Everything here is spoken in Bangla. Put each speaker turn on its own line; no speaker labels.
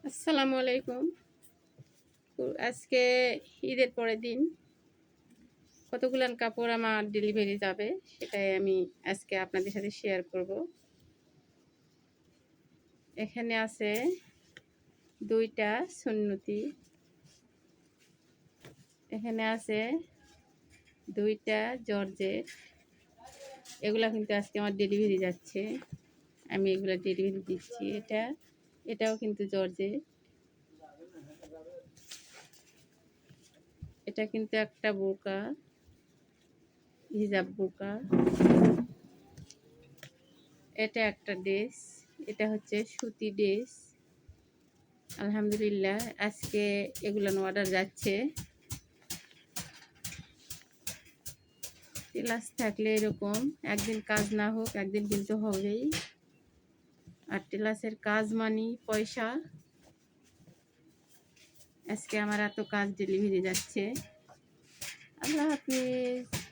আসসালামু আলাইকুম। আজকে ঈদের পরের দিন কতগুলান কাপড় আমার ডেলিভারি যাবে সেটাই আমি আজকে আপনাদের সাথে শেয়ার করব। এখানে আছে 2টা সুন্নতি, এখানে আছে 2টা জর্জেট। এগুলা কিন্তু আজকে আমার ডেলিভারি যাচ্ছে, আমি এগুলা ডেলিভারি দিচ্ছি। এটাও কিন্তু জর্জেট। এটা কিন্তু একটা বোরকা, হিজাব বোরকা। এটা একটা ড্রেস, এটা হচ্ছে সুতি ড্রেস। আলহামদুলিল্লাহ আজকে এগুলো অর্ডার যাচ্ছে। টেলার্স থাকলে এরকম একদিন কাজ না হোক একদিন কিন্তু হবেই। আর টেলার্সের কাজ মানি পয়সা। আজকে আমার এত কাজ ডেলিভারি যাচ্ছে। আল্লাহ হাফিজ।